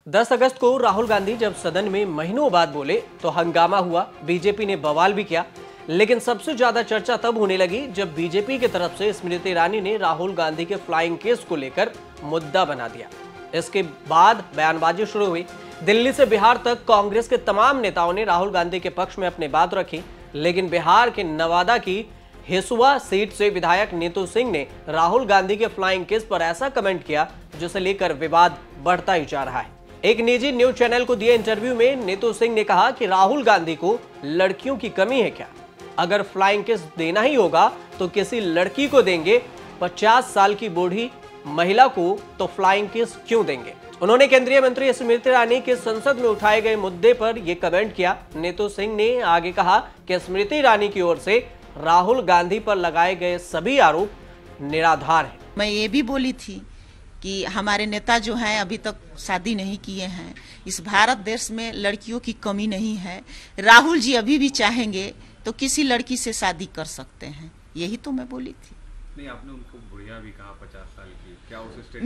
10 अगस्त को राहुल गांधी जब सदन में महीनों बाद बोले तो हंगामा हुआ, बीजेपी ने बवाल भी किया। लेकिन सबसे ज्यादा चर्चा तब होने लगी जब बीजेपी की तरफ से स्मृति ईरानी ने राहुल गांधी के फ्लाइंग केस को लेकर मुद्दा बना दिया। इसके बाद बयानबाजी शुरू हुई। दिल्ली से बिहार तक कांग्रेस के तमाम नेताओं ने राहुल गांधी के पक्ष में अपनी बात रखी, लेकिन बिहार के नवादा की हिसुआ सीट से विधायक नीतू सिंह ने राहुल गांधी के फ्लाइंग केस पर ऐसा कमेंट किया जिसे लेकर विवाद बढ़ता ही जा रहा है। एक निजी न्यूज चैनल को दिए इंटरव्यू में नीतू सिंह ने कहा कि राहुल गांधी को लड़कियों की कमी है क्या? अगर फ्लाइंग किस देना ही होगा तो किसी लड़की को देंगे, 50 साल की बूढ़ी महिला को तो फ्लाइंग किस क्यों देंगे? उन्होंने केंद्रीय मंत्री स्मृति ईरानी के संसद में उठाए गए मुद्दे पर यह कमेंट किया। नीतू सिंह ने आगे कहा कि स्मृति ईरानी की ओर से राहुल गांधी पर लगाए गए सभी आरोप निराधार हैं। मैं ये भी बोली थी कि हमारे नेता जो हैं अभी तक शादी नहीं किए हैं। इस भारत देश में लड़कियों की कमी नहीं है। राहुल जी अभी भी चाहेंगे तो किसी लड़की से शादी कर सकते हैं, यही तो मैं बोली थी। नहीं, आपने उनको बुढ़िया भी कहा 50 साल की, क्या उस स्टेट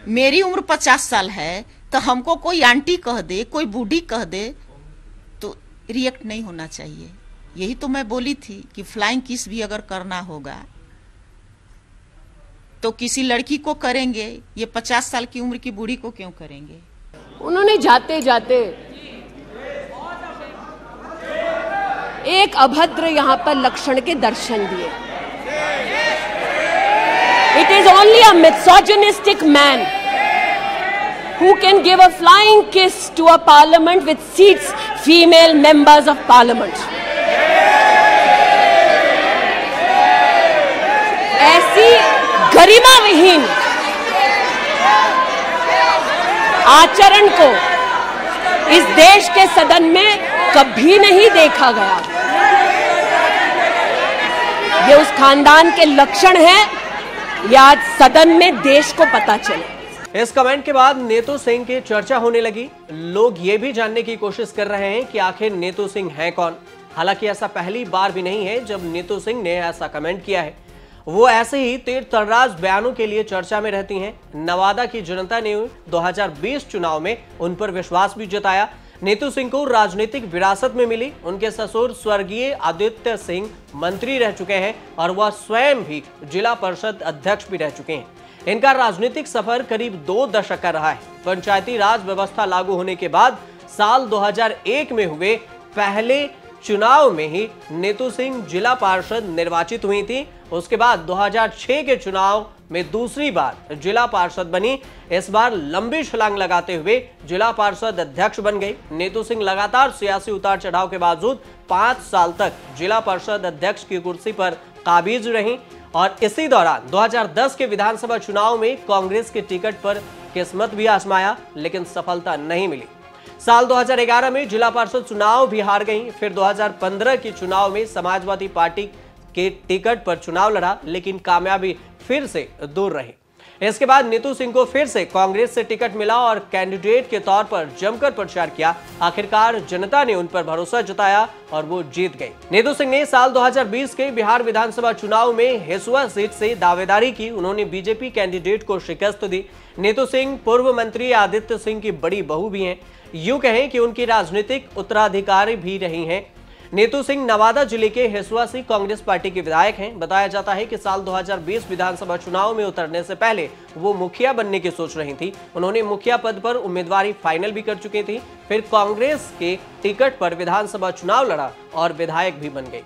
मेरी उम्र 50 साल है तो हमको कोई आंटी कह दे, कोई बूढ़ी कह दे तो रिएक्ट नहीं होना चाहिए। यही तो मैं बोली थी कि फ्लाइंग किस भी अगर करना होगा तो किसी लड़की को करेंगे, ये 50 साल की उम्र की बूढ़ी को क्यों करेंगे? उन्होंने जाते जाते एक अभद्र यहाँ पर लक्षण के दर्शन दिए। It is only a misogynistic man who can give a flying kiss to a parliament with seats female members of parliament. ऐसी गरिमा विहीन आचरण को इस देश के सदन में कभी नहीं देखा गया। ये उस खानदान के लक्षण हैं, ये आज सदन में देश को पता चले। इस कमेंट के बाद नीतू सिंह की चर्चा होने लगी। लोग ये भी जानने की कोशिश कर रहे हैं कि आखिर नीतू सिंह है कौन। हालांकि ऐसा पहली बार भी नहीं है जब नीतू सिंह ने ऐसा कमेंट किया है। वो ऐसे ही तीर तर्राज बयानों के लिए चर्चा में रहती हैं। नवादा की जनता ने 2020 चुनाव में उन पर विश्वास भी जताया। नीतू सिंह को राजनीतिक विरासत में मिली। उनके ससुर स्वर्गीय आदित्य सिंह मंत्री रह चुके हैं और वह स्वयं भी जिला परिषद अध्यक्ष भी रह चुके हैं। इनका राजनीतिक सफर करीब 2 दशक का रहा है। पंचायती राज व्यवस्था लागू होने के बाद साल 2001 में हुए पहले चुनाव में ही नीतू सिंह जिला पार्षद निर्वाचित हुई थी। उसके बाद 2006 के चुनाव में दूसरी बार जिला पार्षद बनी। इस बार लंबी छलांग लगाते हुए जिला पार्षद अध्यक्ष बन गई। नीतू सिंह लगातार सियासी उतार चढ़ाव के बावजूद 5 साल तक जिला पार्षद अध्यक्ष की कुर्सी पर काबिज रहीं और इसी दौरान 2010 के विधानसभा चुनाव में कांग्रेस के टिकट पर किस्मत भी आजमाया, लेकिन सफलता नहीं मिली। साल 2011 में जिला पार्षद चुनाव भी हार गई। फिर 2015 के चुनाव में समाजवादी पार्टी के टिकट पर चुनाव लड़ा, लेकिन कामयाबी फिर से दूर रही। इसके बाद नीतू सिंह को फिर से कांग्रेस से टिकट मिला और कैंडिडेट के तौर पर जमकर प्रचार किया। आखिरकार जनता ने उन पर भरोसा जताया और वो जीत गए। नीतू सिंह ने साल 2020 के बिहार विधानसभा चुनाव में हिसुआ सीट से दावेदारी की। उन्होंने बीजेपी कैंडिडेट को शिकस्त दी। नीतू सिंह पूर्व मंत्री आदित्य सिंह की बड़ी बहू भी हैं। यूं कहें कि उनकी राजनीतिक उत्तराधिकारी भी रही हैं। नीतू सिंह नवादा जिले के हिसुआ से कांग्रेस पार्टी के विधायक हैं। बताया जाता है कि साल 2020 विधानसभा चुनाव में उतरने से पहले वो मुखिया बनने की सोच रही थी। उन्होंने मुखिया पद पर उम्मीदवारी फाइनल भी कर चुकी थी। फिर कांग्रेस के टिकट पर विधानसभा चुनाव लड़ा और विधायक भी बन गई।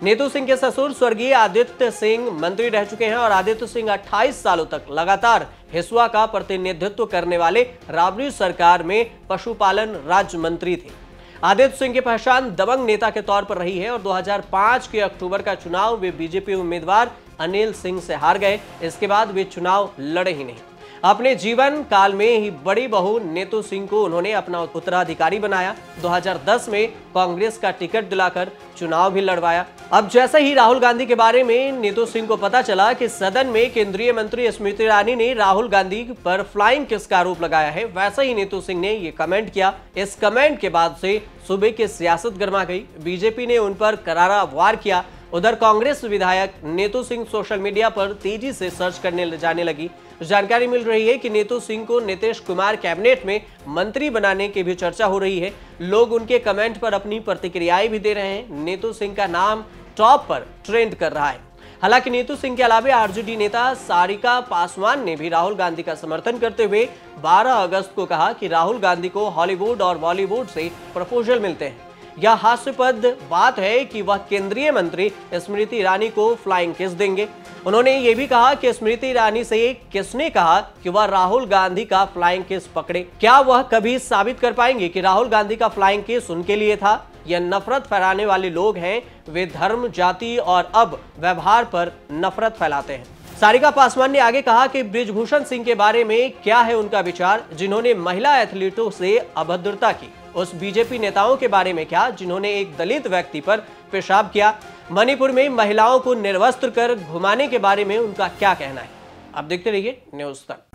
नीतू सिंह के ससुर स्वर्गीय आदित्य सिंह मंत्री रह चुके हैं और आदित्य सिंह 28 सालों तक लगातार हिसुआ का प्रतिनिधित्व करने वाले राबड़ी सरकार में पशुपालन राज्य मंत्री थे। आदित्य सिंह की पहचान दबंग नेता के तौर पर रही है और 2005 के अक्टूबर का चुनाव वे बीजेपी उम्मीदवार अनिल सिंह से हार गए। इसके बाद वे चुनाव लड़े ही नहीं। अपने जीवन काल में ही बड़ी बहू नीतू सिंह को उन्होंने अपना उत्तराधिकारी बनाया। 2010 में कांग्रेस का टिकट दिलाकर चुनाव भी लड़वाया। अब जैसे ही राहुल गांधी के बारे में नीतू सिंह को पता चला कि सदन में केंद्रीय मंत्री स्मृति ईरानी ने राहुल गांधी पर फ्लाइंग किस का आरोप लगाया है, वैसे ही नीतू सिंह ने ये कमेंट किया। इस कमेंट के बाद से सूबे की सियासत गर्मा गई। बीजेपी ने उन पर करारा वार किया। उधर कांग्रेस विधायक नीतू सिंह सोशल मीडिया पर तेजी से सर्च करने जाने लगी। जानकारी मिल रही है कि नीतू सिंह को नीतीश कुमार कैबिनेट में मंत्री बनाने की भी चर्चा हो रही है। लोग उनके कमेंट पर अपनी प्रतिक्रियाएं भी दे रहे हैं। नीतू सिंह का नाम टॉप पर ट्रेंड कर रहा है। हालांकि नीतू सिंह के अलावा आरजेडी नेता सारिका पासवान ने भी राहुल गांधी का समर्थन करते हुए 12 अगस्त को कहा कि राहुल गांधी को हॉलीवुड और बॉलीवुड से प्रपोजल मिलते हैं। यह हास्यास्पद बात है कि वह केंद्रीय मंत्री स्मृति ईरानी को फ्लाइंग किस देंगे। उन्होंने ये भी कहा कि स्मृति ईरानी से किसने कहा कि वह राहुल गांधी का फ्लाइंग किस पकड़े। क्या वह कभी साबित कर पाएंगे कि राहुल गांधी का फ्लाइंग किस उनके लिए था? यह नफरत फैलाने वाले लोग हैं। वे धर्म, जाति और अब व्यवहार पर नफरत फैलाते हैं। सारिका पासवान ने आगे कहा कि बृजभूषण सिंह के बारे में क्या है उनका विचार, जिन्होंने महिला एथलीटों से अभद्रता की। उस बीजेपी नेताओं के बारे में क्या, जिन्होंने एक दलित व्यक्ति पर पेशाब किया। मणिपुर में महिलाओं को निर्वस्त्र कर घुमाने के बारे में उनका क्या कहना है। आप देखते रहिए न्यूज़ तक।